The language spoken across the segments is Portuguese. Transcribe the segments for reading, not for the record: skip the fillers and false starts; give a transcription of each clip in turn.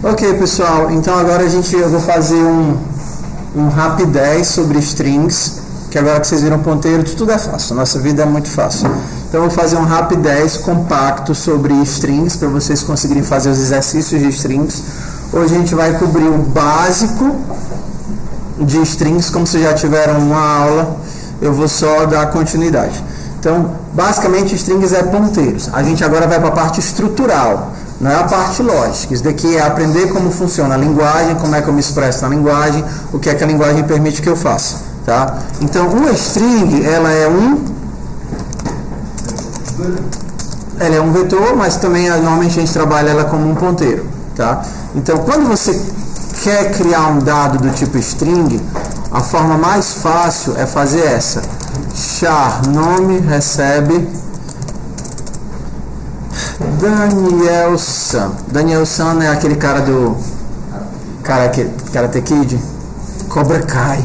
Ok, pessoal, então agora eu vou fazer um Rap 10 sobre strings, que agora que vocês viram ponteiro, tudo é fácil, nossa vida é muito fácil. Então eu vou fazer um Rap 10 compacto sobre strings, para vocês conseguirem fazer os exercícios de strings. Hoje a gente vai cobrir o básico de strings, como vocês já tiveram uma aula, eu vou só dar continuidade. Então, basicamente, strings é ponteiros. A gente agora vai para a parte estrutural, não é a parte lógica. Isso daqui é aprender como funciona a linguagem, como é que eu me expresso na linguagem, o que é que a linguagem permite que eu faça. Tá? Então, uma string, ela é um vetor, mas também normalmente a gente trabalha ela como um ponteiro. Tá? Então, quando você quer criar um dado do tipo string, a forma mais fácil é fazer essa. Char nome recebe Danielson. Danielson é aquele cara do Karate Kid. Cobra Kai.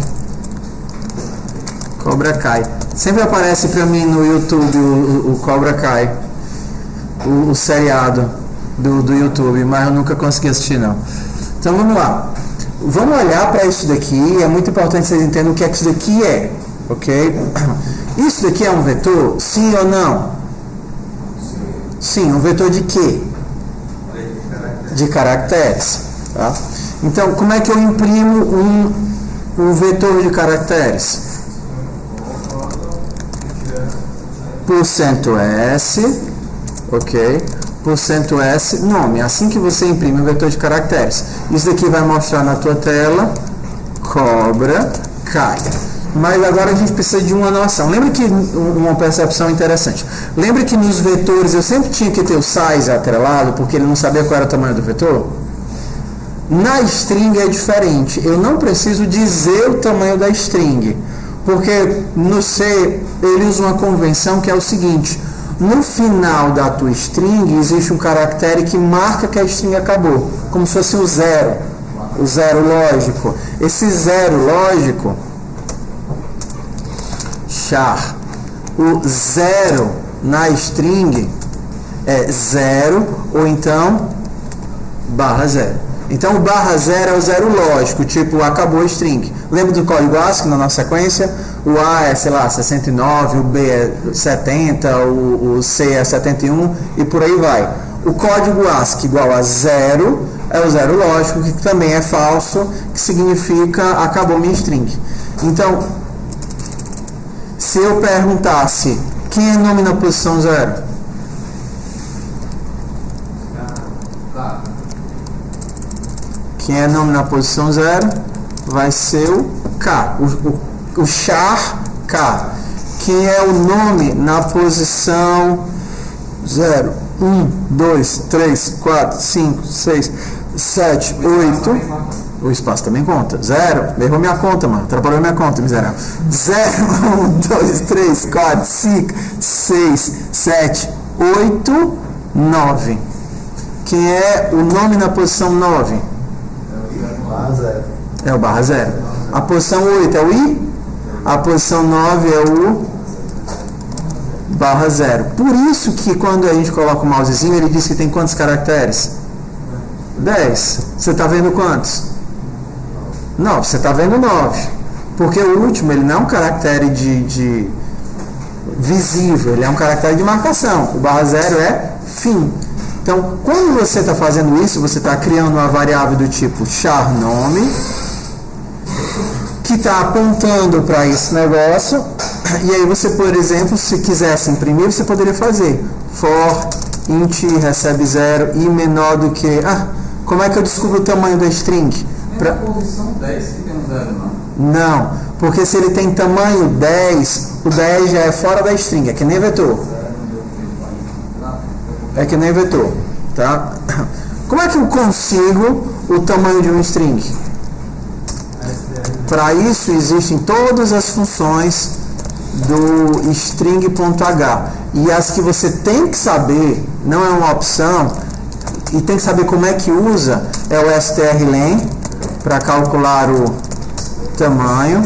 Sempre aparece pra mim no YouTube o Cobra Kai, o seriado do YouTube, mas eu nunca consegui assistir não. Então vamos lá. Vamos olhar para isso daqui. É muito importante vocês entendam o que é que isso daqui é. Ok? Isso daqui é um vetor? Sim ou não? Sim, um vetor de quê? De caracteres. Tá? Então, como é que eu imprimo um vetor de caracteres? %S, ok? %S, nome. Assim que você imprime um vetor de caracteres. Isso daqui vai mostrar na tua tela. Cobra Kai. Mas agora a gente precisa de uma noção. Lembra que uma percepção interessante. Lembra que nos vetores eu sempre tinha que ter o size atrelado, porque ele não sabia qual era o tamanho do vetor? Na string é diferente. Eu não preciso dizer o tamanho da string, porque no C ele usa uma convenção que é o seguinte: no final da tua string existe um caractere que marca que a string acabou, como se fosse o zero lógico. Esse zero lógico, char, o zero na string é 0 ou então /0. Então o /0 é o zero lógico, tipo acabou a string. Lembra do código ASCII na nossa sequência? O A é, sei lá, 69, o B é 70, o C é 71 e por aí vai. O código ASCII igual a 0 é o zero lógico, que também é falso, que significa acabou minha string. Então, se eu perguntasse quem é nome na posição 0? Quem é nome na posição 0 vai ser o K, o char K. Quem é o nome na posição 0, 1, 2, 3, 4, 5, 6, 7, 8. O espaço também conta. 0, errou minha conta, mano. Atrapalhou minha conta, miserável. 0, 1, 2, 3, 4, 5, 6, 7, 8, 9. Quem é o nome na posição 9? É o /0. A posição 8 é o I. A posição 9 é o /0. Por isso que quando a gente coloca o mousezinho, ele diz que tem quantos caracteres? 10. Você está vendo quantos? 9. Você está vendo 9. Porque o último, ele não é um caractere de visível, ele é um caractere de marcação. O /0 é fim. Então, quando você está fazendo isso, você está criando uma variável do tipo char nome, que está apontando para esse negócio. E aí você, por exemplo, se quisesse imprimir, você poderia fazer for int recebe 0 e menor do que... como é que eu descubro o tamanho da string? Na posição 10 que tem um 0, não? Não, porque se ele tem tamanho 10, o 10 já é fora da string, é que nem vetor. É que nem vetor, tá? Como é que eu consigo o tamanho de um string? Para isso existem todas as funções do string.h, e as que você tem que saber, não é uma opção, e tem que saber como é que usa, é o strlen para calcular o tamanho,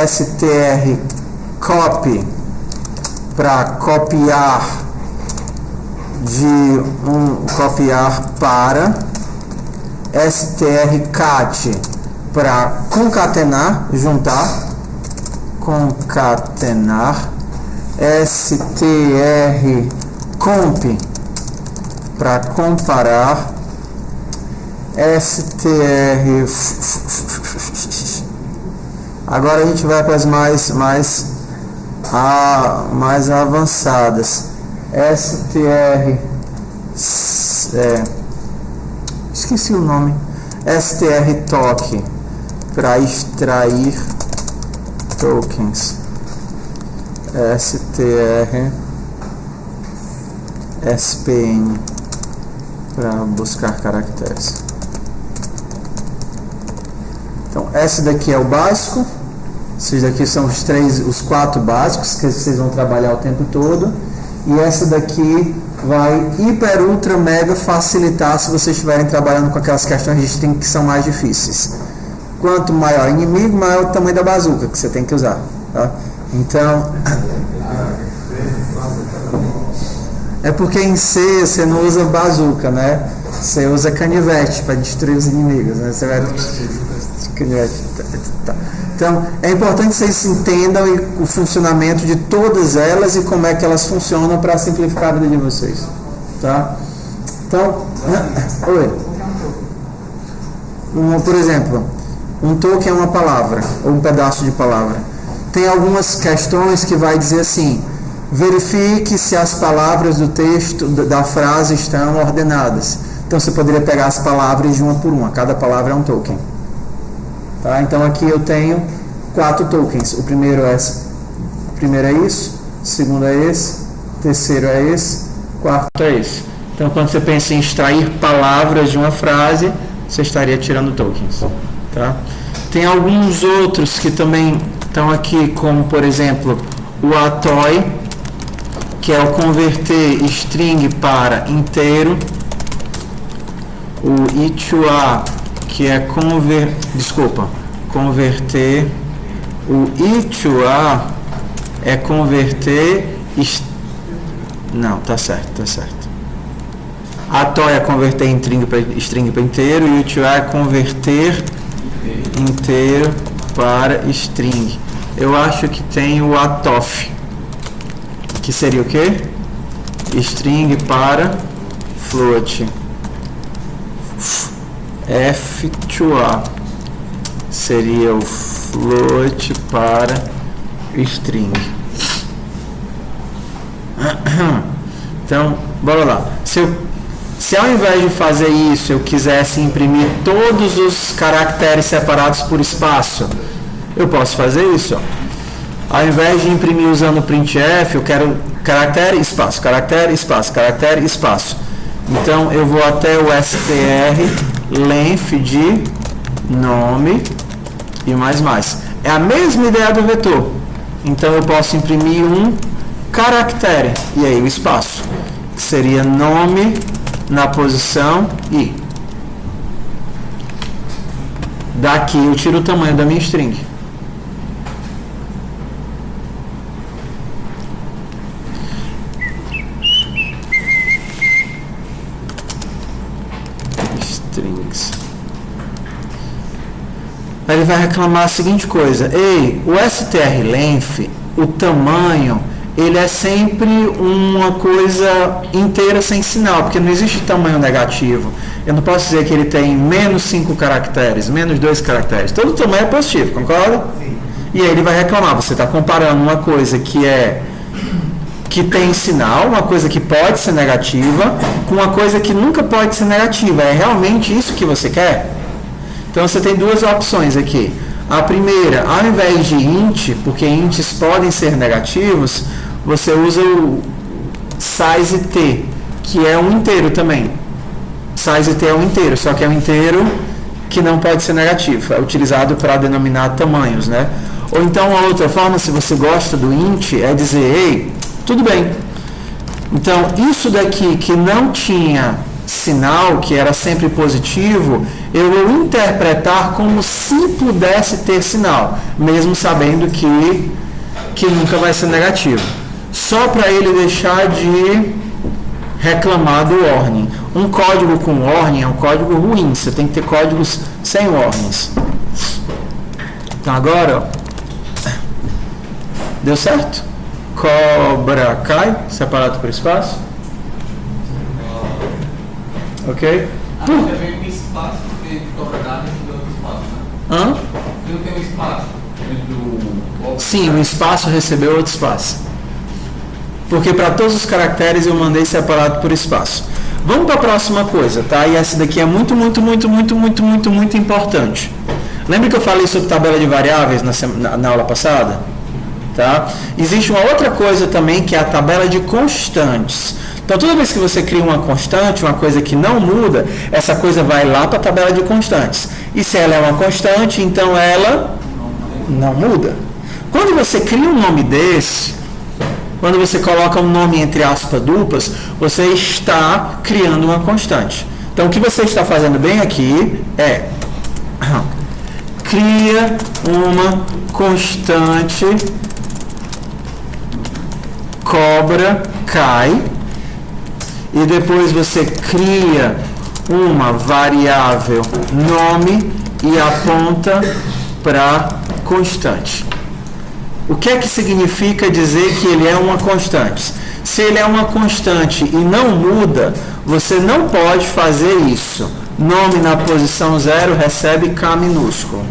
strcopy para copiar copiar para, strcat para concatenar, juntar, concatenar, strcomp para comparar, agora a gente vai para as mais avançadas, esqueci o nome, strtoc para extrair tokens, spn para buscar caracteres. Então, esse daqui é o básico. Esses daqui são os 4 básicos que vocês vão trabalhar o tempo todo. E essa daqui vai hiper, ultra, mega facilitar se vocês estiverem trabalhando com aquelas questões de string que são mais difíceis. Quanto maior o inimigo, maior o tamanho da bazuca que você tem que usar. Tá? Então, é porque em C você não usa bazuca, né? Você usa canivete para destruir os inimigos, né? Você vai canivete. Tá. Então, é importante que vocês entendam o funcionamento de todas elas e como é que elas funcionam para simplificar a vida de vocês. Tá? Então, por exemplo, um token é uma palavra, ou um pedaço de palavra. Tem algumas questões que vai dizer assim: verifique se as palavras do texto, da frase estão ordenadas. Então, você poderia pegar as palavras de uma por uma. Cada palavra é um token. Tá? Então aqui eu tenho 4 tokens. O primeiro é isso, o segundo é esse, o terceiro é esse, o quarto é esse. Então quando você pensa em extrair palavras de uma frase, você estaria tirando tokens. Tá? Tem alguns outros que também estão aqui, como por exemplo o atoy, que é o converter string para inteiro, o i2a, que é converter, o i2a é converter, não, tá certo. Atoy é converter string para inteiro, e o i2a é converter inteiro para string. Eu acho que tem o atof, que seria o quê? String para float. F2A seria o float para string. Então, bora lá. Se ao invés de fazer isso eu quisesse imprimir todos os caracteres separados por espaço, eu posso fazer isso. Ó. Ao invés de imprimir usando printf, eu quero caractere, espaço, caractere, espaço, caractere, espaço. Então eu vou até o str length de nome e mais. É a mesma ideia do vetor. Então eu posso imprimir um caractere e aí o espaço, que seria nome na posição i. Daqui eu tiro o tamanho da minha string. Strings. Aí ele vai reclamar a seguinte coisa: ei, o strlength, o tamanho, ele é sempre uma coisa inteira sem sinal, porque não existe tamanho negativo. Eu não posso dizer que ele tem menos 5 caracteres, menos 2 caracteres. Todo tamanho é positivo, concorda? Sim. E aí ele vai reclamar: você está comparando uma coisa que tem sinal, uma coisa que pode ser negativa, com uma coisa que nunca pode ser negativa. É realmente isso que você quer? Então você tem duas opções aqui. A primeira, ao invés de int, porque ints podem ser negativos, você usa o size_t, que é um inteiro também. Size_t é um inteiro, só que é um inteiro que não pode ser negativo. É utilizado para denominar tamanhos, né? Ou então a outra forma, se você gosta do int, é dizer: ei, tudo bem. Então isso daqui que não tinha sinal, que era sempre positivo, eu vou interpretar como se pudesse ter sinal, mesmo sabendo que nunca vai ser negativo. Só para ele deixar de reclamar do warning. Um código com warning é um código ruim, você tem que ter códigos sem warnings. Então agora, ó, deu certo? Cobra cai, separado por espaço. Ok? Acho que vem um espaço porque cobra dado e outro espaço, né? Hã? Não tem um espaço do... Sim, um espaço recebeu outro espaço. Porque para todos os caracteres eu mandei separado por espaço. Vamos para a próxima coisa, tá? E essa daqui é muito importante. Lembra que eu falei sobre tabela de variáveis na aula passada? Tá? Existe uma outra coisa também que é a tabela de constantes. Então, toda vez que você cria uma constante, uma coisa que não muda, essa coisa vai lá para a tabela de constantes. E se ela é uma constante, então ela não muda. Quando você cria um nome desse, quando você coloca um nome entre aspas duplas, você está criando uma constante. Então, o que você está fazendo bem aqui é cria uma constante cobra cai e depois você cria uma variável nome e aponta para constante. O que é que significa dizer que ele é uma constante? Se ele é uma constante e não muda, você não pode fazer isso. Nome na posição 0 recebe K minúsculo.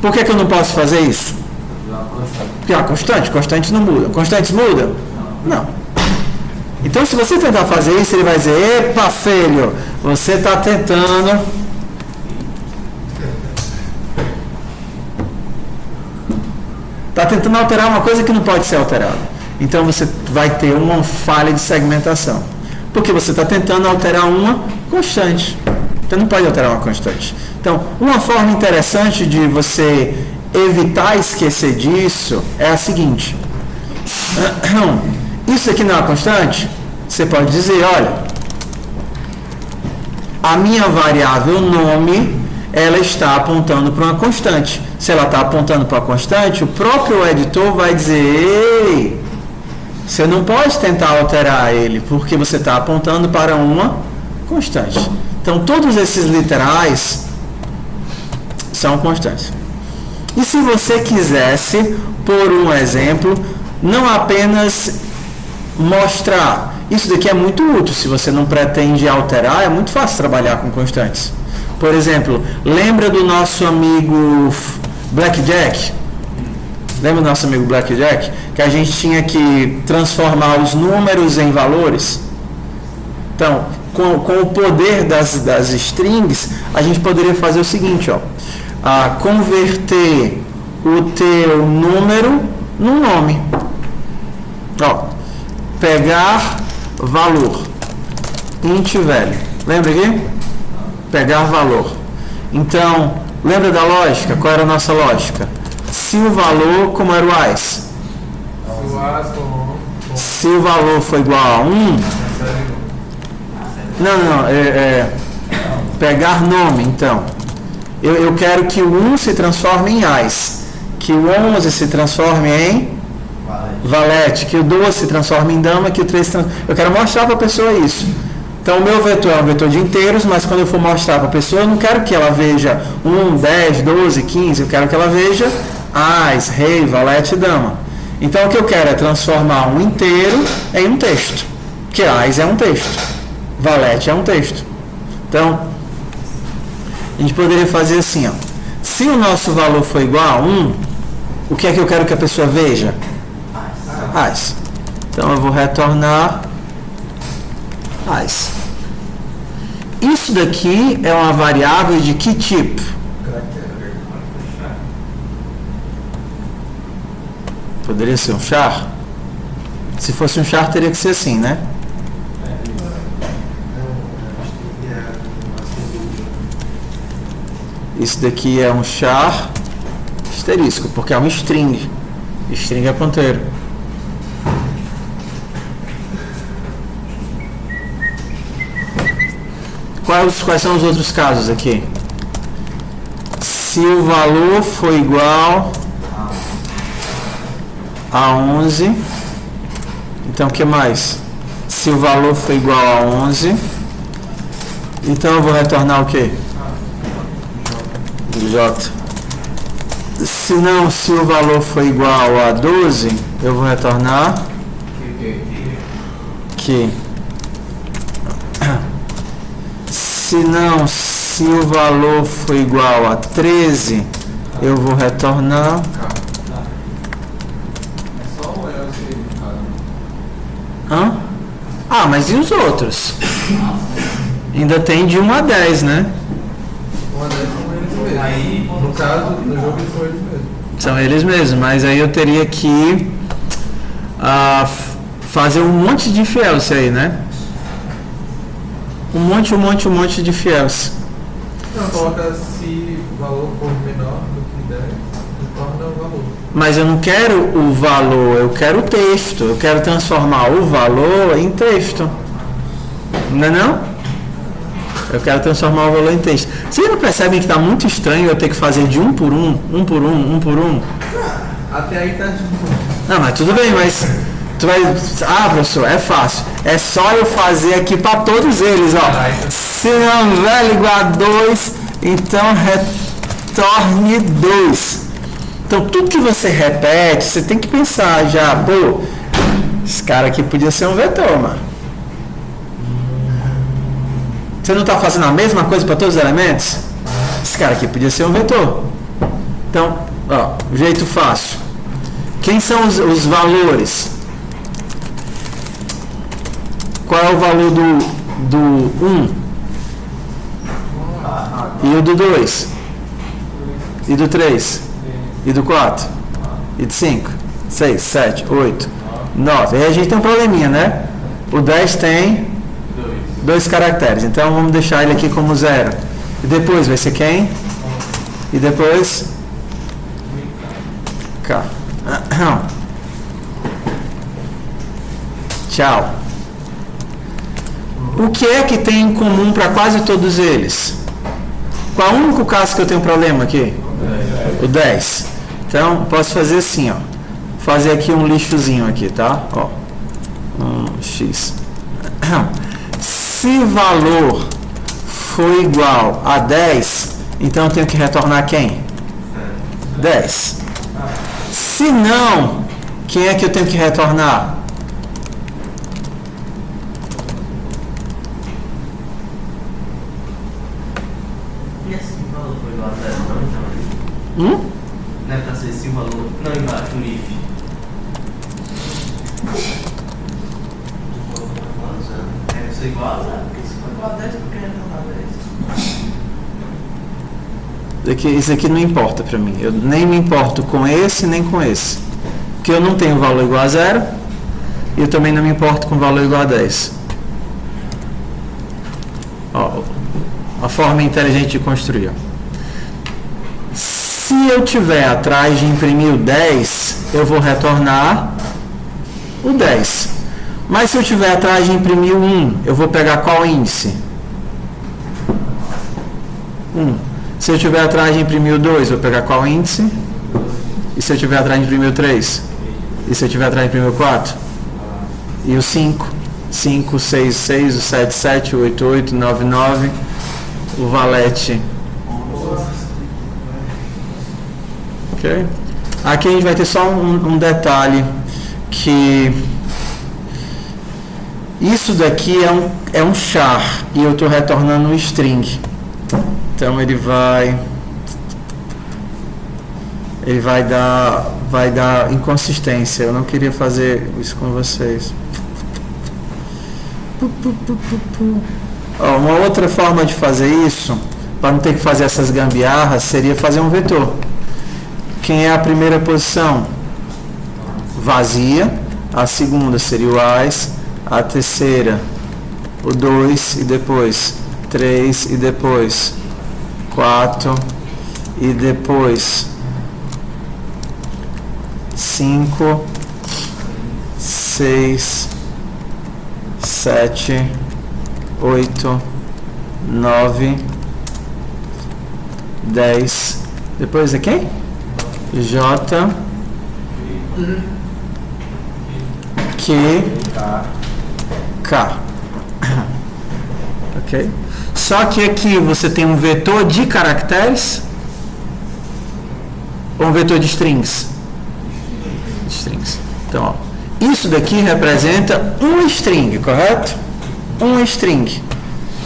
Por que eu não posso fazer isso? Porque é uma constante. Constantes não mudam. Constantes mudam? Não. Então, se você tentar fazer isso, ele vai dizer: epa, filho, você está tentando... Está tentando alterar uma coisa que não pode ser alterada. Então, você vai ter uma falha de segmentação. Porque você está tentando alterar uma constante. Então, não pode alterar uma constante. Então, uma forma interessante de você evitar esquecer disso é a seguinte. Isso aqui não é uma constante? Você pode dizer, olha, a minha variável nome, ela está apontando para uma constante. Se ela está apontando para a constante, o próprio editor vai dizer, ei, você não pode tentar alterar ele, porque você está apontando para uma constante. Então, todos esses literais são constantes. E se você quisesse, por um exemplo, não apenas mostrar, isso daqui é muito útil, se você não pretende alterar, é muito fácil trabalhar com constantes. Por exemplo, lembra do nosso amigo Blackjack? Lembra do nosso amigo Blackjack? Que a gente tinha que transformar os números em valores? Então, com o poder das strings, a gente poderia fazer o seguinte, ó. Converter o teu número num nome. Ó, pegar valor. Int value. Lembra aqui? Pegar valor. Então, lembra da lógica? Qual era a nossa lógica? Se o valor, como era o AS? Se o valor for igual a 1... pegar nome, então. Eu quero que o 1 se transforme em AS. Que o 11 se transforme em valete. Que o 12 se transforme em dama. Que o 13 se transforme... Eu quero mostrar para a pessoa isso. Então, o meu vetor é um vetor de inteiros, mas quando eu for mostrar para a pessoa, eu não quero que ela veja 1, 10, 12, 15. Eu quero que ela veja AS, rei, valete e dama. Então, o que eu quero é transformar um inteiro em um texto. Que AS é um texto. Valete é um texto. Então, a gente poderia fazer assim, ó. Se o nosso valor for igual a 1, o que é que eu quero que a pessoa veja? AS. Então, eu vou retornar AS. Isso daqui é uma variável de que tipo? Poderia ser um char? Se fosse um char, teria que ser assim, né? Isso daqui é um char asterisco, porque é um string. String é ponteiro. Quais são os outros casos aqui? Se o valor for igual a 11, então o que mais? se o valor for igual a 11, então eu vou retornar o quê? J. Se não, se o valor for igual a 12, eu vou retornar Q. Se não, se o valor for igual a 13, eu vou retornar Ah, mas e os outros? Ainda tem de 1 a 10, né? 1 a 10 são eles mesmos. Aí, no caso, no jogo eles são eles mesmos. São eles mesmos, mas aí eu teria que fazer um monte de fiels aí, né? Um monte de fiels. Não, coloca se o valor for menor do que 10, retorna o valor. Mas eu não quero o valor, eu quero o texto. Eu quero transformar o valor em texto. Não é não? Eu quero transformar o valor em texto. Vocês não percebem que está muito estranho eu ter que fazer de um por um? Até aí tá de boa. Não, mas tudo bem, mas tu vai... Ah, professor, é fácil. É só eu fazer aqui para todos eles, ó. Se não tiver igual a 2, então retorne 2. Então, tudo que você repete, você tem que pensar já, pô, esse cara aqui podia ser um vetor, mano. Você não está fazendo a mesma coisa para todos os elementos? Esse cara aqui podia ser um vetor. Então, ó, jeito fácil. Quem são os valores? Qual é o valor do 1? E o do 2? E do 3? E do 4? E do 5? 6, 7, 8, 9. Aí a gente tem um probleminha, né? O 10 tem 2 caracteres. Então vamos deixar ele aqui como 0. E depois vai ser quem? E depois? K. Tchau. O que é que tem em comum para quase todos eles? Qual é o único caso que eu tenho problema aqui? O 10. Então, posso fazer assim, ó. Fazer aqui um lixozinho aqui, tá? Ó. X. Se valor for igual a 10, então eu tenho que retornar quem? 10. Se não, quem é que eu tenho que retornar? E assim, o valor foi igual a 0, não, então? Não é pra ser se o valor... Não, embaixo, no if. É ser igual a 0, porque se for igual a 10, porque retornar 10. Isso aqui não importa pra mim. Eu nem me importo com esse, nem com esse. Porque eu não tenho valor igual a 0. E eu também não me importo com valor igual a 10. Ó, a forma inteligente de construir. Se eu tiver atrás de imprimir o 10, eu vou retornar o 10. Mas se eu tiver atrás de imprimir o 1, eu vou pegar qual índice? 1. Se eu tiver atrás de imprimir o 2, eu vou pegar qual índice? E se eu tiver atrás de imprimir o 3? E se eu tiver atrás de imprimir o 4? E o 5? 5, 6, 6, o 7, 7, o 8, 8, 9, 9, o valete. Ok? Aqui a gente vai ter só um detalhe, que isso daqui é um char e eu estou retornando um string. Então ele vai dar inconsistência. Eu não queria fazer isso com vocês. Uma outra forma de fazer isso, para não ter que fazer essas gambiarras, seria fazer um vetor. Quem é a primeira posição? Vazia. A segunda seria o as. A terceira, o 2, e depois 3, e depois 4, e depois 5, 6, 7, 8, 9, 10. Depois é quem? J, Q, K. Ok? Só que aqui você tem um vetor de caracteres ou um vetor de strings? Strings. Então, ó, isso daqui representa um string, correto? Um string.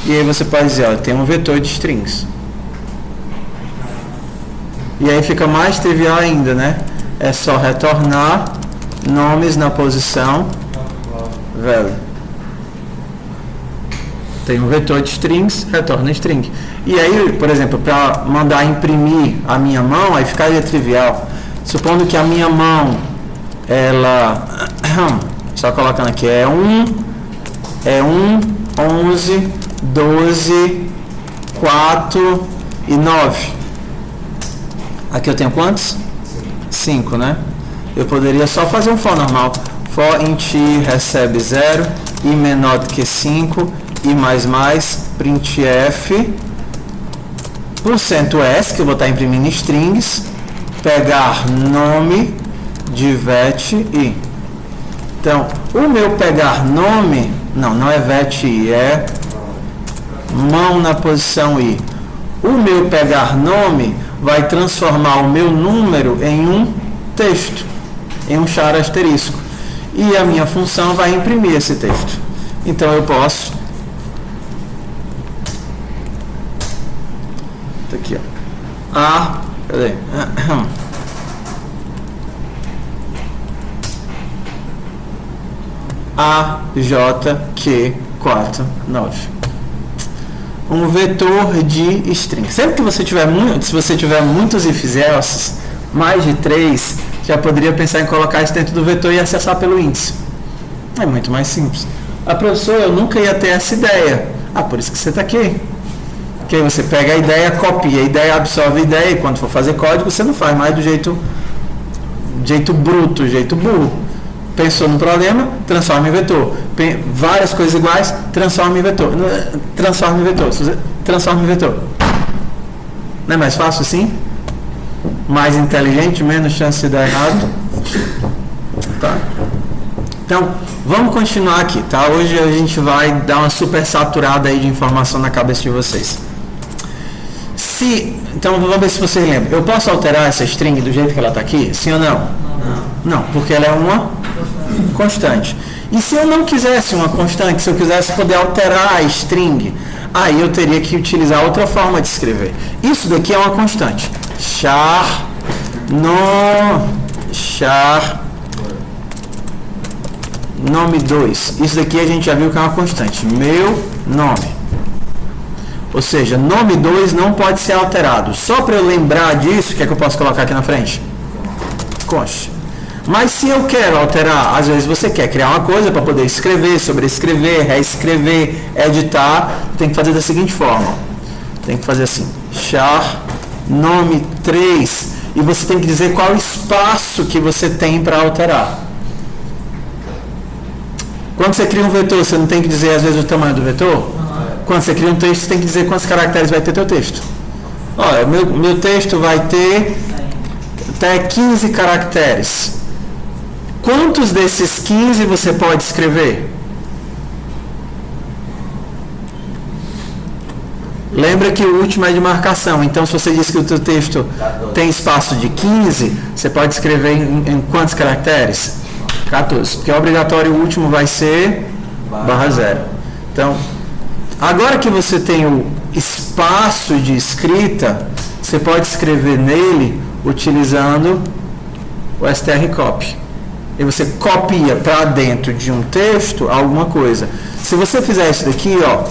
E aí você pode dizer, ó, tem um vetor de strings. E aí fica mais trivial ainda, né? É só retornar nomes na posição value. Tem um vetor de strings, retorna string. E aí, por exemplo, para mandar imprimir a minha mão, aí ficaria trivial. Supondo que a minha mão, ela... Só colocando aqui, é 11, 12, 4 e 9. Aqui eu tenho quantos? 5, né? Eu poderia só fazer um for normal. For int i recebe 0, i menor do que 5, i mais, printf, %s, que eu vou estar imprimindo strings, pegar nome de vet i. Então, o meu pegar nome, não é vet i, é mão na posição i. O meu pegar nome vai transformar o meu número em um texto, em um char asterisco. E a minha função vai imprimir esse texto. Então eu posso... Tá aqui, ó. Cadê? AJQ49. Um vetor de string. Sempre que você tiver se você tiver muitos ifs else, mais de 3, já poderia pensar em colocar isso dentro do vetor e acessar pelo índice. É muito mais simples. A professora, eu nunca ia ter essa ideia. Por isso que você está aqui. Porque aí você pega a ideia, copia a ideia, absorve a ideia, e quando for fazer código, você não faz mais do jeito bruto, jeito burro. Pensou no problema, transforma em vetor. Várias coisas iguais, transforma em vetor. Transforma em vetor. Transforma em vetor. Não é mais fácil assim? Mais inteligente, menos chance de dar errado. Tá. Então, vamos continuar aqui, tá? Hoje a gente vai dar uma super saturada aí de informação na cabeça de vocês. Então, vamos ver se vocês lembram. Eu posso alterar essa string do jeito que ela está aqui? Sim ou não? Não, porque ela é uma constante. E se eu não quisesse uma constante, se eu quisesse poder alterar a string, aí eu teria que utilizar outra forma de escrever. Isso daqui é uma constante. Char nome 2. Isso daqui a gente já viu que é uma constante. Meu nome. Ou seja, nome 2 não pode ser alterado. Só para eu lembrar disso, o que é que eu posso colocar aqui na frente? Const. Mas se eu quero alterar, às vezes você quer criar uma coisa para poder escrever, sobrescrever, reescrever, editar, tem que fazer da seguinte forma. Tem que fazer assim, char nome 3, e você tem que dizer qual espaço que você tem para alterar. Quando você cria um vetor, você não tem que dizer às vezes o tamanho do vetor? Quando você cria um texto, você tem que dizer quantos caracteres vai ter teu texto. Olha, meu texto vai ter até 15 caracteres. Quantos desses 15 você pode escrever? Lembra que o último é de marcação. Então, se você diz que o teu texto tem espaço de 15, você pode escrever em quantos caracteres? 14. Porque é obrigatório, o último vai ser /0. Então, agora que você tem o espaço de escrita, você pode escrever nele utilizando o strcopy. E você copia para dentro de um texto alguma coisa. Se você fizer isso daqui, ó,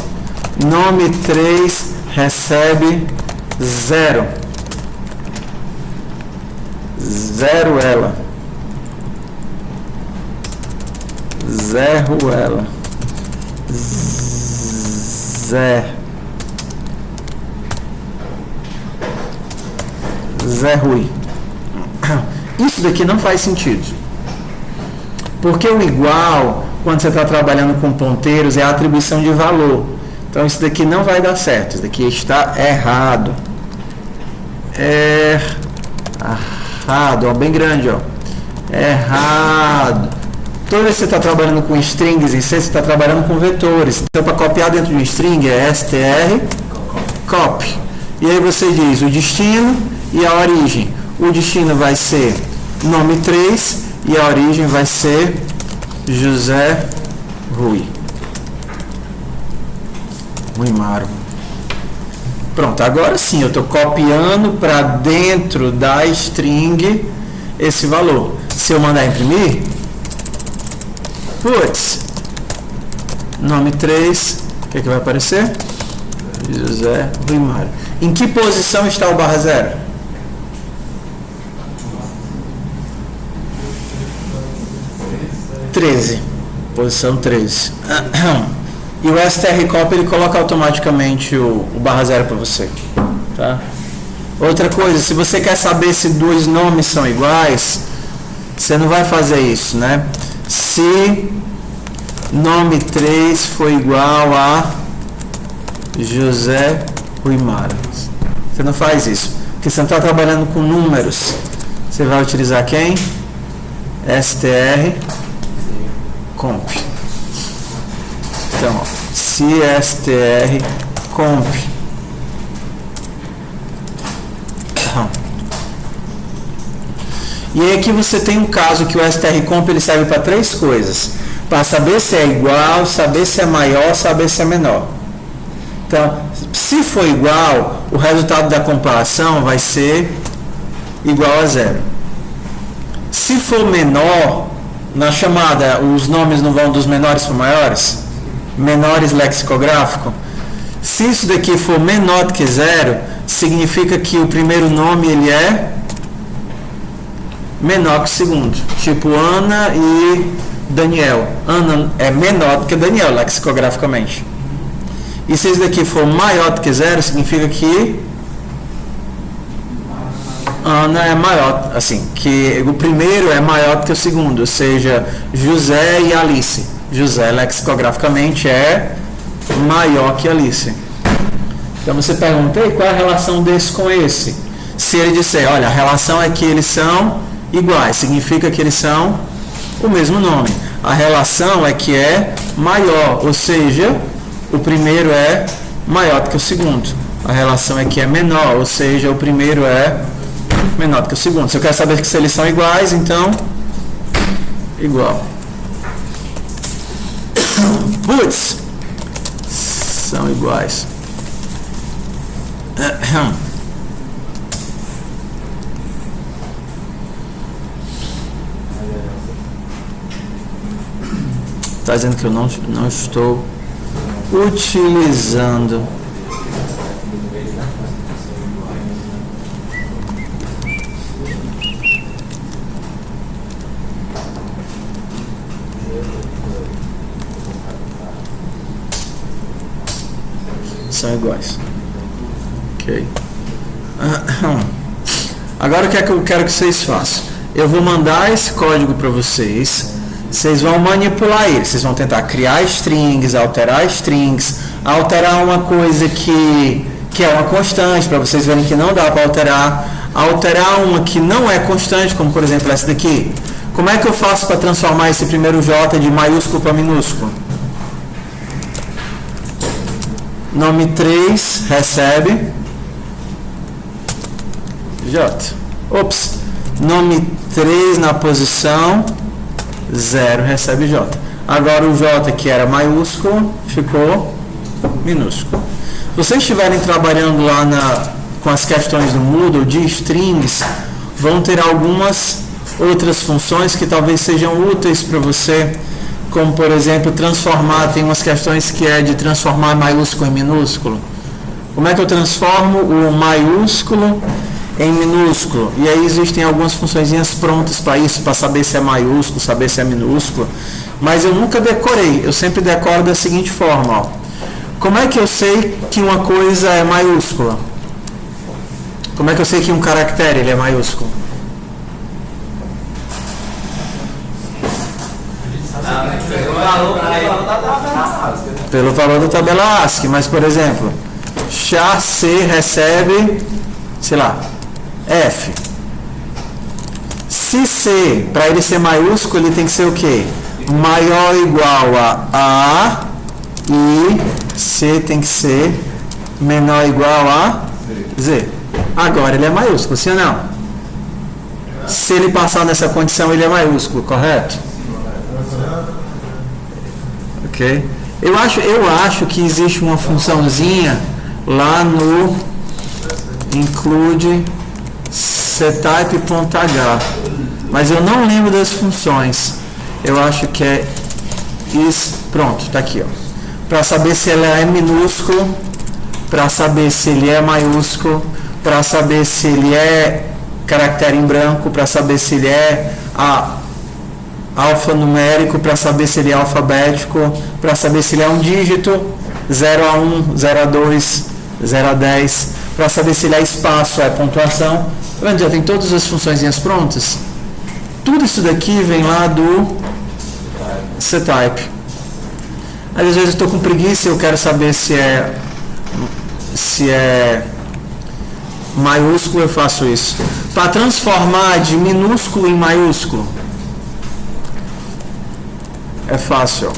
nome 3 recebe 0. 0 ela. 0 ela. 0. Zé Rui. Isso daqui não faz sentido. Porque o igual, quando você está trabalhando com ponteiros, é a atribuição de valor. Então isso daqui não vai dar certo. Isso daqui está errado. Errado, ó, bem grande, ó. Errado. Toda vez que você está trabalhando com strings em C, você está trabalhando com vetores. Então, para copiar dentro de um string é str copy. E aí você diz o destino e a origem. O destino vai ser nome 3 e a origem vai ser José Rui Maro. Pronto, agora sim eu estou copiando para dentro da string esse valor. Se eu mandar imprimir, putz, nome 3, o que vai aparecer? José Rui Maro. Em que posição está o barra zero? Posição 13. E o strcopy ele coloca automaticamente o barra zero para você, tá? Outra coisa, se você quer saber se dois nomes são iguais, você não vai fazer isso, né? Se nome 3 for igual a José Rui Maro, você não faz isso, porque você não está trabalhando com números. Você vai utilizar quem? strcomp. Então, ó, se strcomp e aí aqui você tem um caso que o strcomp ele serve para três coisas: para saber se é igual, saber se é maior, saber se é menor. Então, se for igual, o resultado da comparação vai ser igual a 0. Se for menor, na chamada, os nomes não vão dos menores para maiores? Menores lexicográfico. Se isso daqui for menor do que 0, significa que o primeiro nome ele é menor que o segundo. Tipo Ana e Daniel. Ana é menor do que Daniel lexicograficamente. E se isso daqui for maior do que 0, significa que Ana é maior, assim, que o primeiro é maior do que o segundo, ou seja, José e Alice. José lexicograficamente é maior que Alice. Então você pergunta, qual é a relação desse com esse? Se ele disser, olha, a relação é que eles são iguais, significa que eles são o mesmo nome. A relação é que é maior, ou seja, o primeiro é maior do que o segundo. A relação é que é menor, ou seja, o primeiro é menor do que o segundo. Se eu quero saber se eles são iguais, então igual. Putz, são iguais. Está dizendo que eu não estou utilizando. São iguais. Ok. Agora o que é que eu quero que vocês façam? Eu vou mandar esse código para vocês. Vocês vão manipular ele. Vocês vão tentar criar strings, alterar uma coisa que é uma constante, para vocês verem que não dá para alterar uma que não é constante, como por exemplo essa daqui. Como é que eu faço para transformar esse primeiro J de maiúsculo para minúsculo? Nome 3 recebe J. Ops. Nome 3 na posição 0 recebe J. Agora o J que era maiúsculo ficou minúsculo. Se vocês estiverem trabalhando lá com as questões do Moodle de strings, vão ter algumas outras funções que talvez sejam úteis para você, como por exemplo tem umas questões que é de transformar maiúsculo em minúsculo. Como é que eu transformo o maiúsculo em minúsculo? E aí existem algumas funçõezinhas prontas para isso, para saber se é maiúsculo, saber se é minúsculo, mas eu nunca decorei, eu sempre decoro da seguinte forma, ó. Como é que eu sei que uma coisa é maiúscula? Como é que eu sei que um caractere ele é maiúsculo? Pelo valor da tabela ASCII. Mas, por exemplo, chá C recebe, sei lá, F. Se C, para ele ser maiúsculo, ele tem que ser o quê? maior ou igual a e C tem que ser menor ou igual a Z. Agora ele é maiúsculo, sim ou não? Se ele passar nessa condição, ele é maiúsculo, correto? Ok? Eu acho que existe uma funçãozinha lá no include ctype.h, mas eu não lembro das funções. Eu acho que é isso. Pronto, tá aqui, ó. Para saber se ela é minúsculo, para saber se ele é maiúsculo, para saber se ele é caractere em branco, para saber se ele é alfanumérico, para saber se ele é alfabético, para saber se ele é um dígito, 0 a 1, 0 a 2, 0 a 10, para saber se ele é espaço, é pontuação. Tá vendo? Já tem todas as funções prontas. Tudo isso daqui vem lá do ctype. Às vezes eu estou com preguiça e eu quero saber se é maiúsculo, eu faço isso. Para transformar de minúsculo em maiúsculo, é fácil.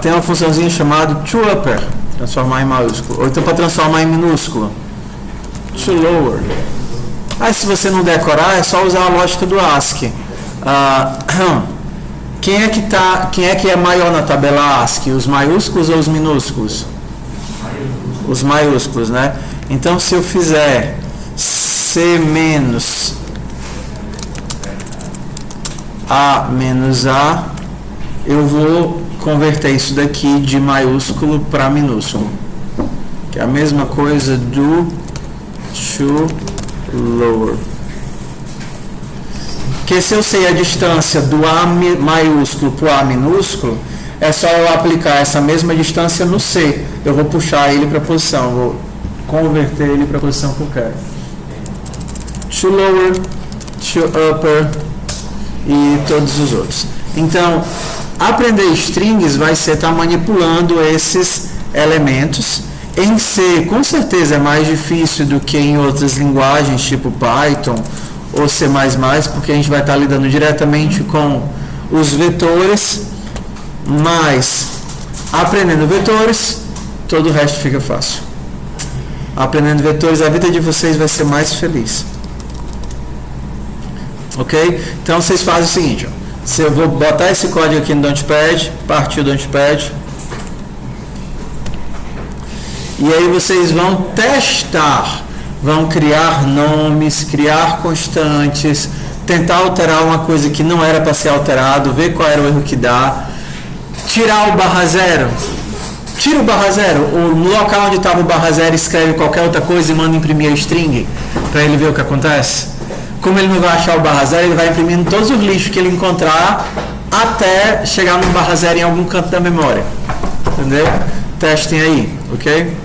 Tem uma funçãozinha chamada toUpper, transformar em maiúsculo. Ou então para transformar em minúsculo, toLower. Aí se você não decorar, é só usar a lógica do ASCII. Quem é que é maior na tabela ASCII? Os maiúsculos ou os minúsculos? Os maiúsculos, né? Então se eu fizer C menos A menos A, eu vou converter isso daqui de maiúsculo para minúsculo, que é a mesma coisa do toLower. Porque se eu sei a distância do A maiúsculo para o A minúsculo, é só eu aplicar essa mesma distância no C. Eu vou puxar ele para a posição, vou converter ele para a posição que eu quero. toLower, toUpper e todos os outros. Então, aprender strings vai ser estar manipulando esses elementos. Em C, com certeza é mais difícil do que em outras linguagens, tipo Python ou C++, porque a gente vai estar lidando diretamente com os vetores, mas aprendendo vetores, todo o resto fica fácil. Aprendendo vetores, a vida de vocês vai ser mais feliz. Ok? Então vocês fazem o seguinte, ó. Se eu vou botar esse código aqui no Launchpad, partiu do Launchpad, e aí vocês vão testar, vão criar nomes, criar constantes, tentar alterar uma coisa que não era para ser alterado, ver qual era o erro que dá, tirar o /0, tira o /0, ou no local onde estava o /0 escreve qualquer outra coisa e manda imprimir a string, para ele ver o que acontece. Como ele não vai achar o /0, ele vai imprimindo todos os lixos que ele encontrar até chegar no /0 em algum canto da memória. Entendeu? Testem aí, ok?